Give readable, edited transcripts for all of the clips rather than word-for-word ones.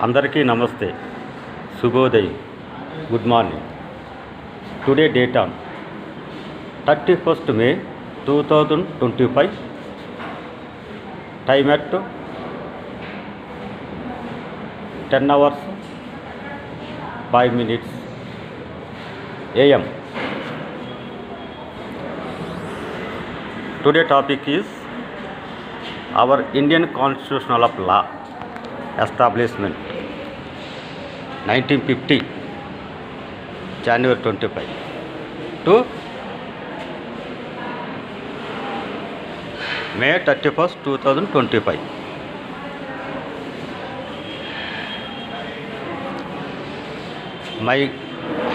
అందరికీ నమస్తే, శుభోదయం, good morning. Today date on 31st May 2025, time at 10 hours 5 minutes AM. Today topic is our Indian Constitutional of Law establishment 1950 January 25 to May 31st 2025. My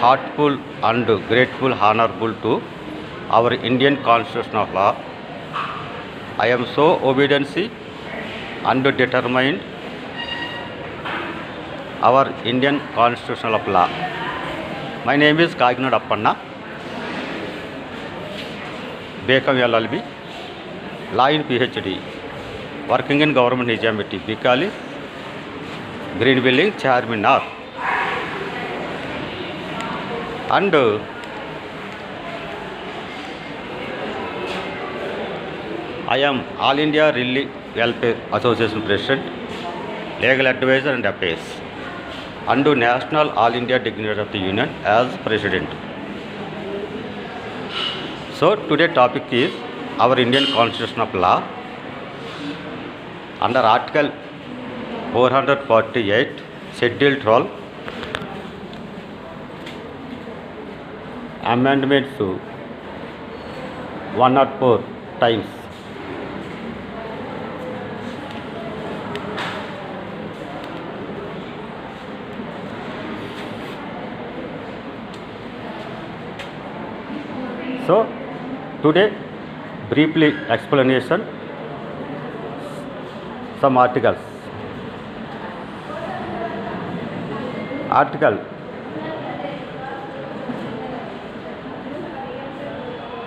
heartful and grateful honorable to our Indian Constitution of Law. I am so obedient and determined our Indian Constitution of Law. My name is Kaginad Appanna, Bekam LLB, Law in PhD, working in Government Nizamity, Bikali, Green Building, Charminar. And I am All India Relief Welfare Association President, Legal Advisor and Affairs, and National All India Dignitary of the Union as President. So today topic is our Indian Constitution of Law. Under Article 448, Schedule 12, amendments 104 times. So today briefly explanation some articles. Article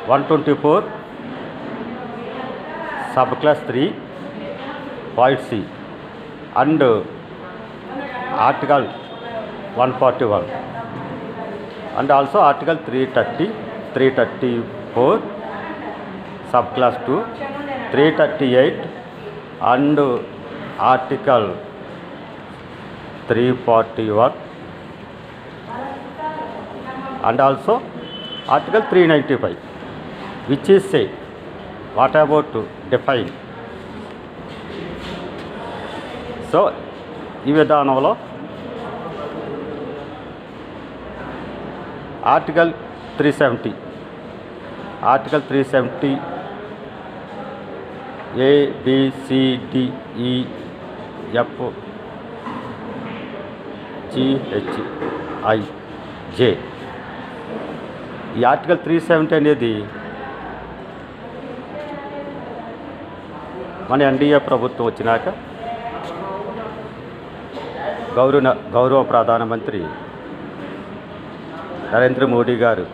124 subclass 3 point C and Article 141 and also Article 330, 334 subclass 2, 338 and Article 341 and also Article 395, which is say what about to define. So ఈ విధానంలో Article 370 A, B, C, D, E, F, G, H, I, J. ఈ article 370 అనేది మన NDA ప్రభుత్వం వచ్చినాక గౌరవ ప్రధానమంత్రి నరేంద్ర మోడీ గారు,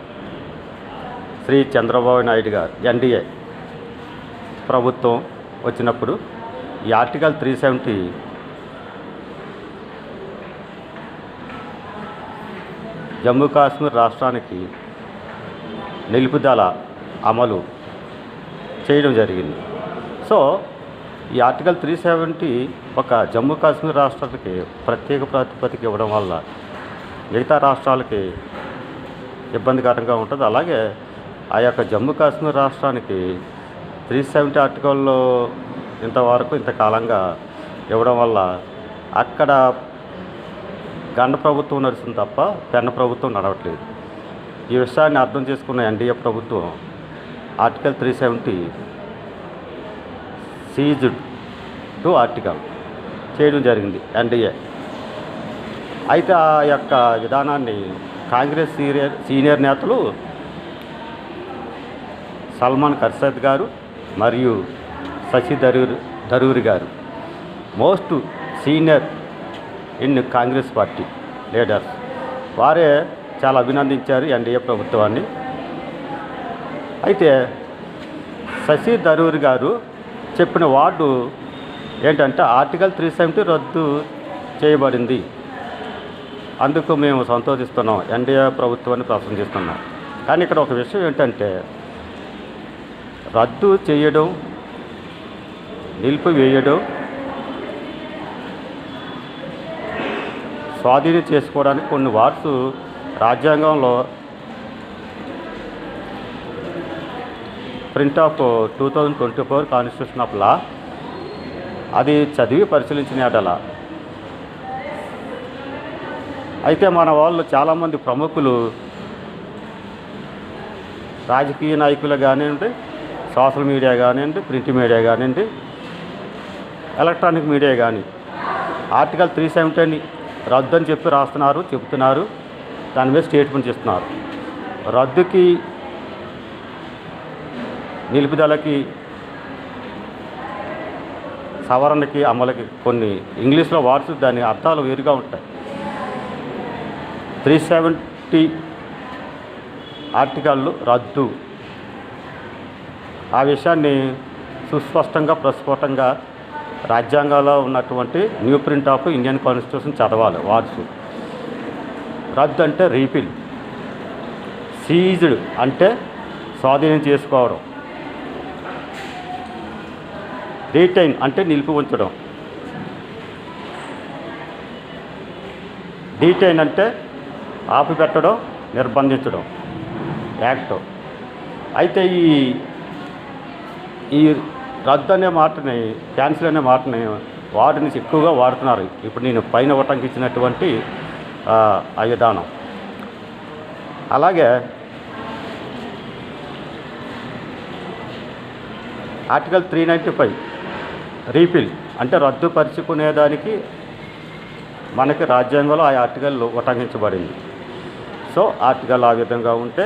శ్రీ చంద్రబాబు నాయుడు గారు ఎన్డీఏ ప్రభుత్వం వచ్చినప్పుడు ఈ ఆర్టికల్ 370 జమ్మూ కాశ్మీర్ రాష్ట్రానికి నిలుపుదల అమలు చేయడం జరిగింది. సో ఈ ఆర్టికల్ 370 ఒక జమ్మూ కాశ్మీర్ రాష్ట్రానికి ప్రత్యేక ప్రాతిపదిక ఇవ్వడం వల్ల మిగతా రాష్ట్రాలకి ఇబ్బందికరంగా ఉంటుంది. అలాగే ఆ యొక్క జమ్మూ కాశ్మీర్ రాష్ట్రానికి 370 ఆర్టికల్లో ఇంతకాలంగా ఇవ్వడం వల్ల అక్కడ గండ ప్రభుత్వం నడుస్తుంది తప్ప పెన్న ప్రభుత్వం నడవట్లేదు. ఈ విషయాన్ని అర్థం చేసుకున్న ఎన్డీఏ ప్రభుత్వం ఆర్టికల్ 370 సీజ్డ్ టు ఆర్టికల్ చేయడం జరిగింది ఎన్డీఏ. అయితే ఆ యొక్క విధానాన్ని కాంగ్రెస్ సీనియర్ నేతలు సల్మాన్ ఖర్షద్ గారు మరియు శశి థరూర్ గారు, most senior in Congress party leaders, వారే చాలా అభినందించారు ఎన్డీఏ ప్రభుత్వాన్ని. అయితే శశి థరూర్ గారు చెప్పిన వార్డు ఏంటంటే ఆర్టికల్ 370 రద్దు చేయబడింది. అందుకు మేము సంతోషిస్తున్నాం, ఎన్డీఏ ప్రభుత్వాన్ని ప్రశంసిస్తున్నాం. కానీ ఇక్కడ ఒక విషయం ఏంటంటే, రద్దు చేయడం, నిలిపివేయడం, స్వాధీనం చేసుకోవడానికి కొన్ని వార్డ్స్ రాజ్యాంగంలో print of 2024 constitution of law అది చదివి పరిశీలించిన ఎడల అయితే మన వాళ్ళు చాలామంది ప్రముఖులు, రాజకీయ నాయకులు కానివ్వండి, సోషల్ మీడియా కానివ్వండి, ప్రింట్ మీడియా కానివ్వండి, ఎలక్ట్రానిక్ మీడియా కానీ ఆర్టికల్ 370 రద్దు అని చెప్పి చెప్తున్నారు. దాని మీద స్టేట్మెంట్ ఇస్తున్నారు. రద్దుకి, నిలుపుదలకి, సవరణకి, అమలుకి కొన్ని ఇంగ్లీష్లో వార్డ్స్ దాని అర్థాలు వేరుగా ఉంటాయి. 370 ఆర్టికల్ రద్దు, ఆ విషయాన్ని సుస్పష్టంగా, ప్రస్ఫుటంగా రాజ్యాంగంలో ఉన్నటువంటి new print of Indian constitution చదవాలి. వార్డ్స్ రద్దు అంటే రీపిల్, సీజ్డ్ అంటే స్వాధీనం చేసుకోవడం, రీటైన్ అంటే నిలిపి ఉంచడం, డీటైన్ అంటే ఆపిపెట్టడం, నిర్బంధించడం, యాక్ట్. అయితే ఈ రద్దు అనే మాటని, క్యాన్సిల్ అనే మాటని వాటిని ఎక్కువగా వాడుతున్నారు. ఇప్పుడు నేను పైన ఉటంకించినటువంటి ఆ విధానం. అలాగే ఆర్టికల్ 395 రీపిల్ అంటే రద్దుపరుచుకునేదానికి మనకి రాజ్యాంగంలో ఆ ఆర్టికల్ ఉటంకించబడింది. సో ఆర్టికల్ ఆ విధంగా ఉంటే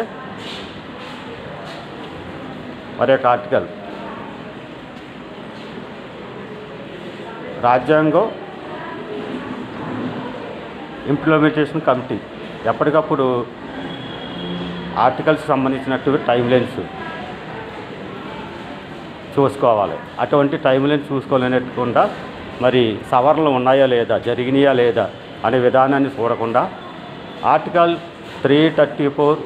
మరి యొక్క ఆర్టికల్ రాజ్యాంగం ఇంప్లిమెంటేషన్ కమిటీ ఎప్పటికప్పుడు ఆర్టికల్స్ సంబంధించినట్టు టైం లైన్స్ చూసుకోవాలి. అటువంటి టైం లైన్స్ చూసుకోలేనట్టుకుండా మరి సవరణలు ఉన్నాయా లేదా, జరిగినాయా లేదా అనే విధానాన్ని చూడకుండా ఆర్టికల్ 334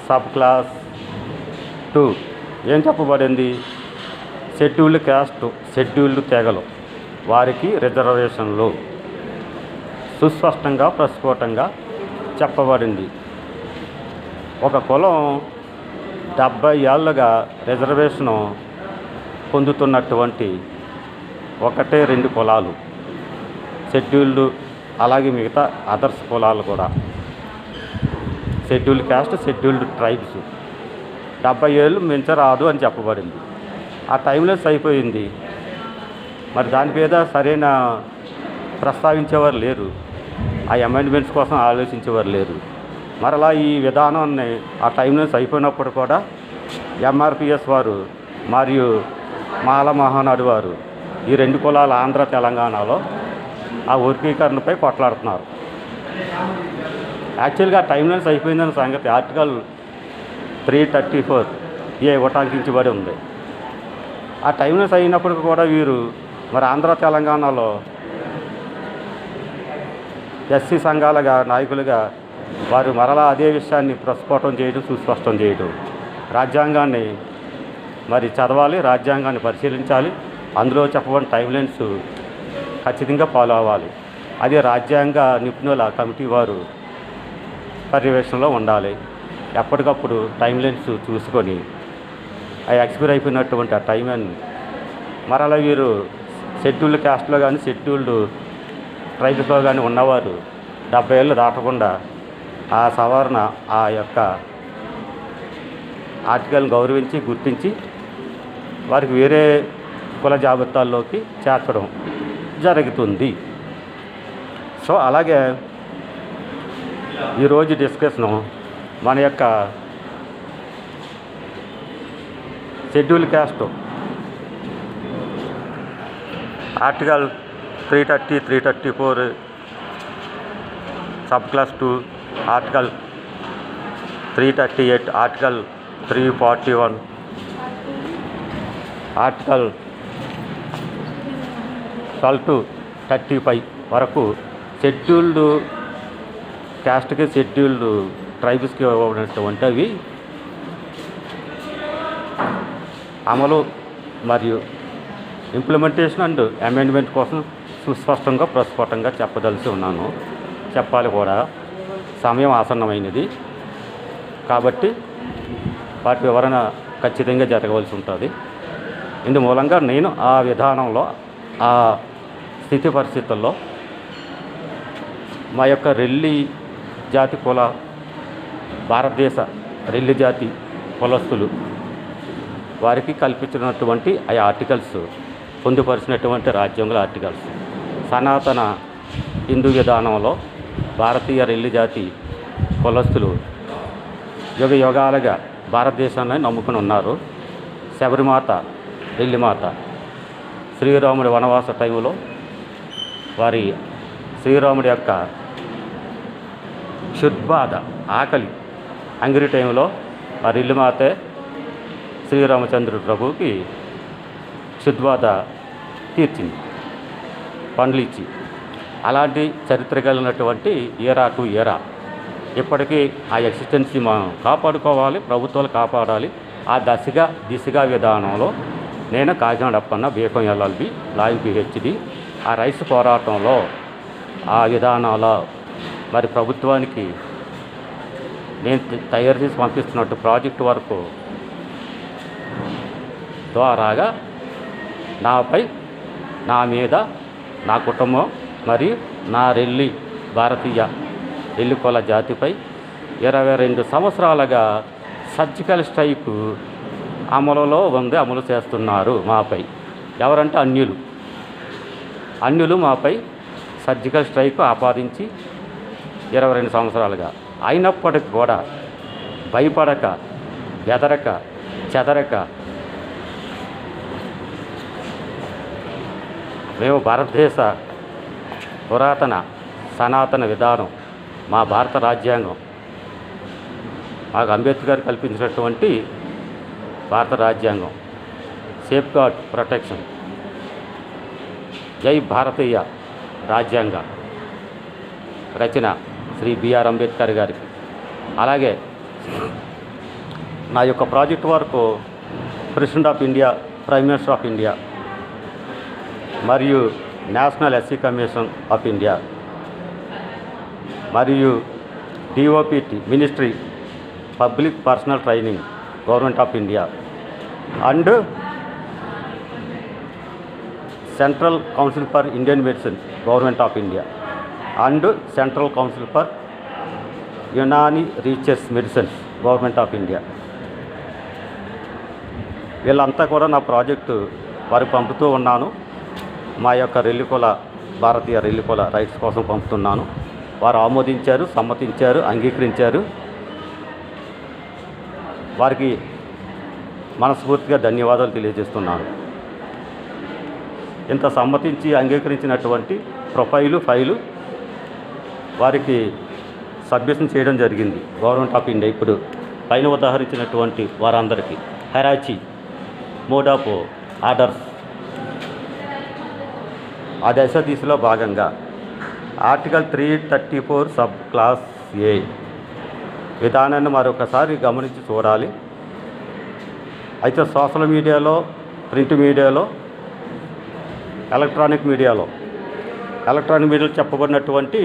సబ్ క్లాస్ 2 ఏం చెప్పబడింది? షెడ్యూల్డ్ క్యాస్ట్, షెడ్యూల్డ్ తెగలు వారికి రిజర్వేషన్లు సుస్పష్టంగా, ప్రస్ఫుటంగా చెప్పబడింది. ఒక కులం 70 ఏళ్ళుగా రిజర్వేషను పొందుతున్నటువంటి 1-2 కులాలు షెడ్యూల్డ్, అలాగే మిగతా అదర్స్ కులాలు కూడా షెడ్యూల్డ్ క్యాస్ట్, షెడ్యూల్డ్ ట్రైబ్స్ 70 ఏళ్ళు మించరాదు అని చెప్పబడింది. ఆ టైంలెస్ అయిపోయింది. మరి దాని మీద సరైన ప్రస్తావించేవారు లేరు, ఆ అమెండ్మెంట్స్ కోసం ఆలోచించేవారు లేరు. మరలా ఈ విధానాన్ని ఆ టైంలెస్ అయిపోయినప్పుడు కూడా ఎంఆర్పిఎస్ వారు మరియు మాల మహానాడు వారు ఈ 2 కులాల ఆంధ్ర తెలంగాణలో ఆ వర్గీకరణపై కొట్లాడుతున్నారు. యాక్చువల్గా టైంలెన్స్ అయిపోయిందన్న సంగతి ఆర్టికల్ 334 ఉటంకించబడి ఉంది. ఆ టైంలెస్ అయినప్పటికీ కూడా వీరు మరి ఆంధ్ర తెలంగాణలో ఎస్సీ సంఘాలుగా, నాయకులుగా వారు మరలా అదే విషయాన్ని ప్రస్ఫుటం చేయడం, సుస్పష్టం చేయడం, రాజ్యాంగాన్ని మరి చదవాలి, రాజ్యాంగాన్ని పరిశీలించాలి, అందులో చెప్పబడిన టైంలైన్స్ ఖచ్చితంగా ఫాలో అవ్వాలి. అది రాజ్యాంగ నిపుణుల కమిటీ వారు పర్యవేక్షణలో ఉండాలి. ఎప్పటికప్పుడు టైంలైన్స్ చూసుకొని ఆ ఎక్స్పైర్ అయిపోయినటువంటి ఆ టైం అని మరలా వీరు షెడ్యూల్డ్ క్యాస్ట్లో కానీ, షెడ్యూల్డ్ ట్రైబ్స్లో కానీ ఉన్నవారు 70 ఏళ్ళు దాటకుండా ఆ సవరణ, ఆ యొక్క ఆర్టికల్ని గౌరవించి, గుర్తించి వారికి వేరే కుల జాబితాల్లోకి చేర్చడం జరుగుతుంది. సో అలాగే ఈరోజు డిస్కషను మన యొక్క schedule caste article 330, 334 sub class 2, article 338, article 341, article 12 35 వరకు షెడ్యూల్డ్ క్యాస్ట్కి షెడ్యూల్డ్ ట్రైబ్స్కి ఉన్నటువంటివి అమలు మరియు ఇంప్లిమెంటేషన్ అండ్ అమెండ్మెంట్ కోసం సుస్పష్టంగా ప్రస్ఫుటంగా చెప్పదలిసి ఉన్నాను. చెప్పాలి కూడా, సమయం ఆసన్నమైనది కాబట్టి వాటి వివరణ ఖచ్చితంగా జరగవలసి ఉంటుంది. ఇందు మూలంగా నేను ఆ విధానంలో ఆ స్థితి పరిస్థితుల్లో మా యొక్క రెల్లి జాతి కుల భారతదేశ రెల్లి జాతి కులస్తులు వారికి కల్పించినటువంటి ఆ ఆర్టికల్స్ పొందుపరిచినటువంటి రాజ్యాంగ ఆర్టికల్స్ సనాతన హిందూ విధానంలో భారతీయ రెల్లి జాతి కులస్తులు యుగ యుగాలుగా భారతదేశాన్ని నమ్ముకుని ఉన్నారు. శబరిమాత రెల్లిమాత శ్రీరాముడి వనవాస టైంలో వారి శ్రీరాముడి యొక్క క్షుద్బాధ ఆకలి అంగిరి టైంలో ఆ రెల్లిమాతే శ్రీరామచంద్రుడి ప్రభువుకి క్షుద్బాధ తీర్చింది పండ్లు ఇచ్చి. అలాంటి చరిత్ర కలిగినటువంటి ఏరా టు ఏరా ఇప్పటికీ ఆ ఎక్సిస్టెన్సీ మనం కాపాడుకోవాలి, ప్రభుత్వాలు కాపాడాలి. ఆ దిశగా విధానంలో నేను కాకినాడ అప్పన్న బీఫం ఎల్ఎల్బి లాయర్ పిహెచ్డి ఆ రైస్ పోరాటంలో ఆ విధానాల మరి ప్రభుత్వానికి నేను తయారు చేసి పంపిస్తున్నట్టు ప్రాజెక్టు వరకు ద్వారాగా నాపై, నా మీద, నా కుటుంబం మరియు నా రెల్లి భారతీయ రెల్లి కుల జాతిపై 22 సంవత్సరాలుగా సర్జికల్ స్ట్రైక్ అమలులో ఉంది, అమలు చేస్తున్నారు మాపై. ఎవరంటే అన్యులు మాపై సర్జికల్ స్ట్రైక్ ఆపాదించి 22 సంవత్సరాలుగా. అయినప్పటికీ కూడా భయపడక, బెదరక, చెదరక మేము భారతదేశ పురాతన సనాతన విధానం, మా భారత రాజ్యాంగం, మాకు అంబేద్కర్ కల్పించినటువంటి భారత రాజ్యాంగం, సేఫ్ గార్డ్ ప్రొటెక్షన్, జై భారతీయ రాజ్యాంగ రచన శ్రీ బిఆర్ అంబేద్కర్ గారికి. అలాగే నా యొక్క ప్రాజెక్ట్ వరకు president of India, prime minister of India మరియు national SC commission of India మరియు DOPT ministry public personnel training government of India and central council for Indian medicine government of India and central council for Unani research medicines government of India. వీళ్ళంతా కూడా నా project వారికి పంపుతూ ఉన్నాను. మా యొక్క రెల్లికుల భారతీయ రెల్లికుల rights కోసం పంపుతున్నాను. వారు ఆమోదించారు, సమ్మతించారు, అంగీకరించారు. వారికి మనస్ఫూర్తిగా ధన్యవాదాలు తెలియజేస్తున్నాను. ఇంత సమ్మతించి అంగీకరించినటువంటి ఫైలు వారికి సబ్మిషన్ చేయడం జరిగింది గవర్నమెంట్ ఆఫ్ ఇండియా. ఇప్పుడు పైన ఉదాహరించినటువంటి వారందరికీ హెరాచి మోడ్ ఆఫ్ ఆర్డర్స్ ఆ దిశలో భాగంగా ఆర్టికల్ 334 సబ్ క్లాస్ ఏ విధానాన్ని మరొకసారి గమనించి చూడాలి. అయితే సోషల్ మీడియాలో, ప్రింట్ మీడియాలో, ఎలక్ట్రానిక్ మీడియాలో చెప్పబడినటువంటి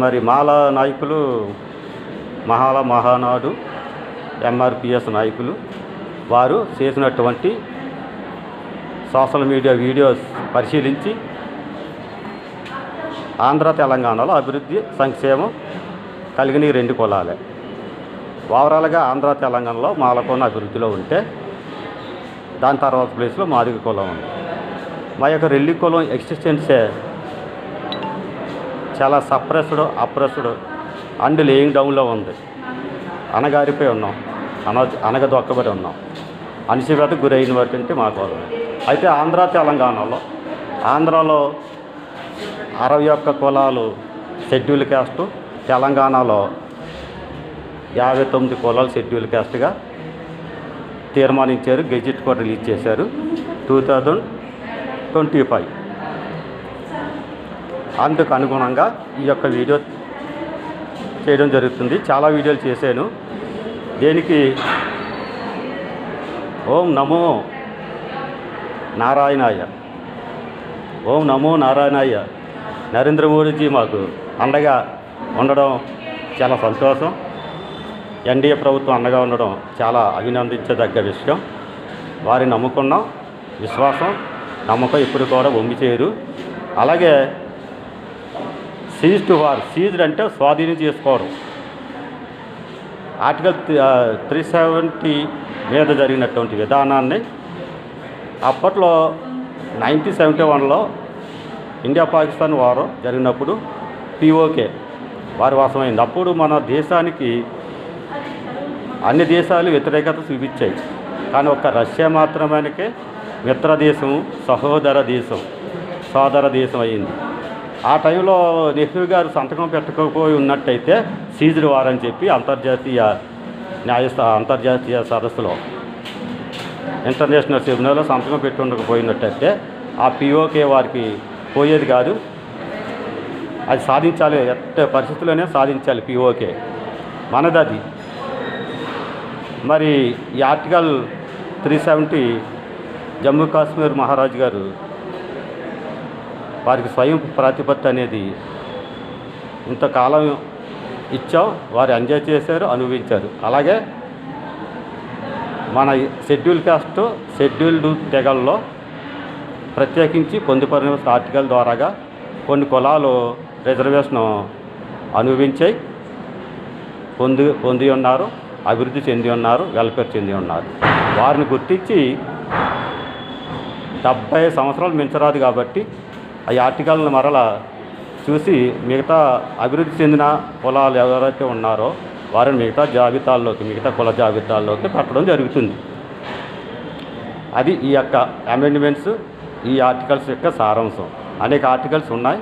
మరి మాలా నాయకులు, మహానాడు, ఎంఆర్పిఎస్ నాయకులు వారు చేసినటువంటి సోషల్ మీడియా వీడియోస్ పరిశీలించి ఆంధ్ర తెలంగాణలో అభివృద్ధి సంక్షేమం కలిగిన 2 కులాలే. ఓవరాల్గా ఆంధ్ర తెలంగాణలో మాలకొండ అభివృద్ధిలో ఉంటే దాని తర్వాత ప్లేస్లో మాదిగ కులం ఉంది. మా యొక్క రెల్లి కులం ఎక్సిస్టెన్సే చాలా అప్రెస్డ్ అండ్ లేయింగ్ డౌన్లో ఉంది. అనగారిపోయి ఉన్నాం, అనగదొక్కబడి ఉన్నాం, అణిచివేతకు గురైన వాటి మా కులం. అయితే ఆంధ్ర తెలంగాణలో ఆంధ్రాలో 61 కులాలు షెడ్యూల్ క్యాస్ట్, తెలంగాణలో 59 కులాలు షెడ్యూల్ క్యాస్ట్గా తీర్మానించారు. గెజిట్ కూడా రిలీజ్ చేశారు 2025. అందుకు అనుగుణంగా ఈ యొక్క వీడియో చేయడం జరుగుతుంది. చాలా వీడియోలు చేశాను. దేనికి ఓం నమో నారాయణాయ, ఓం నమో నారాయణాయ. నరేంద్ర మోడీజీ మాకు అండగా ఉండడం చాలా సంతోషం. ఎన్డీఏ ప్రభుత్వం అండగా ఉండడం చాలా అభినందించదగ్గ విషయం. వారిని నమ్ముకున్నాం. విశ్వాసం, నమ్మకం ఇప్పుడు కూడా వంగి చేయరు. అలాగే సీజ్ టు వార్, సీజ్డ్ అంటే స్వాధీనం చేసుకోవడం. ఆర్టికల్ 370 మీద జరిగినటువంటి విధానాన్ని అప్పట్లో 1971లో ఇండియా పాకిస్తాన్ వార్ జరిగినప్పుడు పిఓకే వారి వశమైంది. అప్పుడు మన దేశానికి అన్ని దేశాలు వ్యతిరేకత చూపించాయి. కానీ ఒక్క రష్యా మాత్రమే మిత్ర దేశం, సహోదర దేశం, సోదర దేశం అయింది. ఆ టైంలో నెహ్రూ గారు సంతకం పెట్టకపోయి ఉన్నట్టయితే సీజ్డ్ వార్ అని చెప్పి అంతర్జాతీయ సదస్సులో ఇంటర్నేషనల్ ట్రిబ్యునల్లో సంతకం పెట్టి ఉండకపోయినట్టయితే ఆ పిఓకే వారికి పోయేది కాదు. అది సాధించాలి, ఎట్టి పరిస్థితుల్లోనే సాధించాలి పిఓకే, మనది అది. మరి ఈ ఆర్టికల్ 370 జమ్మూ కాశ్మీర్ మహారాజు గారు వారికి స్వయం ప్రాతిపత్తి అనేది ఇంతకాలం ఇచ్చాం, వారు ఎంజాయ్ చేశారు, అనుభవించారు. అలాగే మన షెడ్యూల్ కాస్ట్, షెడ్యూల్డ్ తెగల్లో ప్రత్యేకించి పొందుపరిన ఆర్టికల్ ద్వారాగా కొన్ని కులాలు రిజర్వేషన్ అనుభవించాయి, పొంది ఉన్నారు, అభివృద్ధి చెంది ఉన్నారు, వెల్ఫేర్ చెంది ఉన్నారు. వారిని గుర్తించి 70 సంవత్సరాలు మించరాదు కాబట్టి ఆ ఆర్టికల్ని మరలా చూసి మిగతా అభివృద్ధి చెందిన కులాలు ఎవరైతే ఉన్నారో వారిని మిగతా కుల జాబితాల్లోకి పెట్టడం జరుగుతుంది. అది ఈ యొక్క అమెండ్మెంట్స్, ఈ ఆర్టికల్స్ యొక్క సారాంశం. అనేక ఆర్టికల్స్ ఉన్నాయి.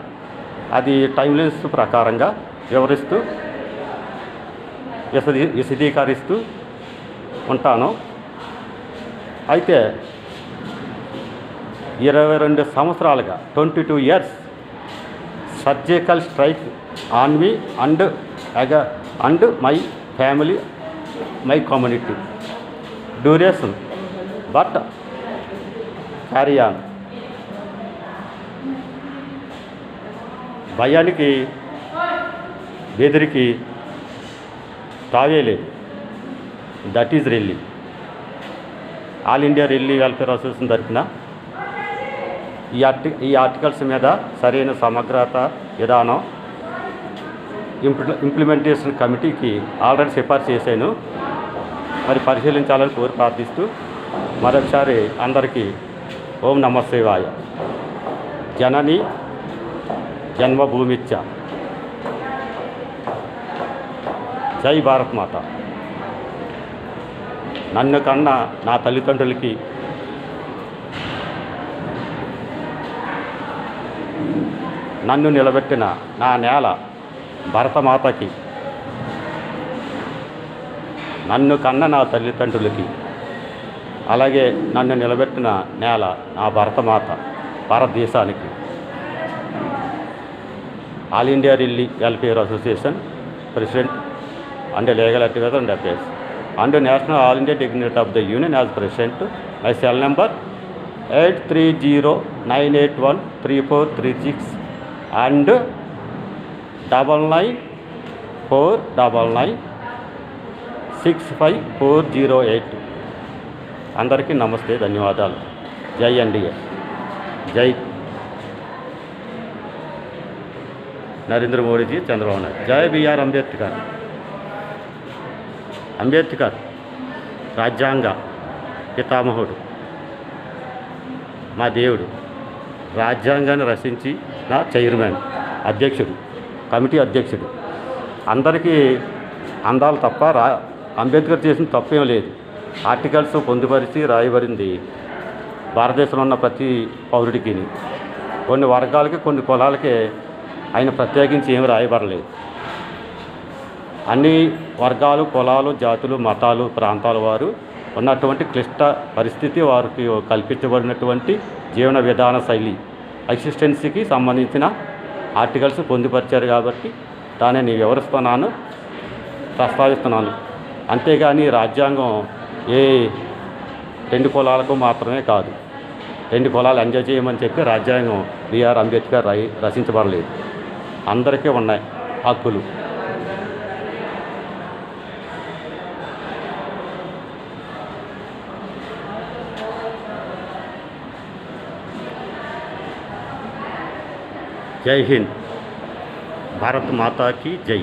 అది టైమ్లైన్స్ ప్రకారంగా వివరిస్తూ విశదీకరిస్తూ ఉంటాను. అయితే 22 సంవత్సరాలుగా 22 years surgical strike on me and my family, my community. Duration but carry on. భయానికి బెదిరికి తావేలేదు. That is Relli. All India Relli welfare association తరఫున ఈ ఆర్టికల్స్ మీద సరైన సమగ్రత విధానం ఇంప్లిమెంటేషన్ కమిటీకి ఆల్రెడీ సిఫార్సు చేశాను. మరి పరిశీలించాలని కోరి ప్రార్థిస్తూ మరొకసారి అందరికీ ఓం నమః శివాయ. జనని జన్మభూమిచ్చ. జై భారత్ మాత. నన్ను కన్నా నా తల్లిదండ్రులకి, నన్ను నిలబెట్టిన నా నేల భరతమాతకి, నన్ను కన్న నా తల్లిదండ్రులకి, అలాగే నన్ను నిలబెట్టిన నేల నా భరతమాత భారతదేశానికి. All India Relli welfare association president and legal advisor and affairs and national all India dignity of the union as president. My cell number 8309813436 and 9949965408. అందరికీ నమస్తే, ధన్యవాదాలు. జై ఎన్డీఏ, జై నరేంద్ర మోడీజీ, చంద్రబాబు నాయుడు. జై బిఆర్ అంబేద్కర్. అంబేద్కర్ రాజ్యాంగ పితామహుడు, మా దేవుడు. రాజ్యాంగాన్ని రచించి నా చైర్మన్, అధ్యక్షుడు, కమిటీ అధ్యక్షుడు. అందరికీ అందాలు తప్ప అంబేద్కర్ చేసిన తప్పేం లేదు. ఆర్టికల్స్ పొందుపరిచి రాయబడింది భారతదేశంలో ఉన్న ప్రతి పౌరుడికి. కొన్ని వర్గాలకి, కొన్ని కులాలకే ఆయన ప్రత్యేకించి ఏమి రాయబడలేదు. అన్ని వర్గాలు, కులాలు, జాతులు, మతాలు, ప్రాంతాల వారు ఉన్నటువంటి క్లిష్ట పరిస్థితి, వారికి కల్పించబడినటువంటి జీవన విధాన శైలి, ఎక్సిస్టెన్సీకి సంబంధించిన ఆర్టికల్స్ పొందుపరిచారు కాబట్టి దానిని వివరిస్తున్నాను, ప్రస్తావిస్తున్నాను. అంతేగాని రాజ్యాంగం ఏ 2 కులాలకు మాత్రమే కాదు. 2 కులాలు ఎంజాయ్ చేయమని చెప్పి రాజ్యాంగం బిఆర్ అంబేద్కర్ రచించబడలేదు. అందరికీ ఉన్నాయి హక్కులు. జై హింద్. భారత్ మాతాకి జై.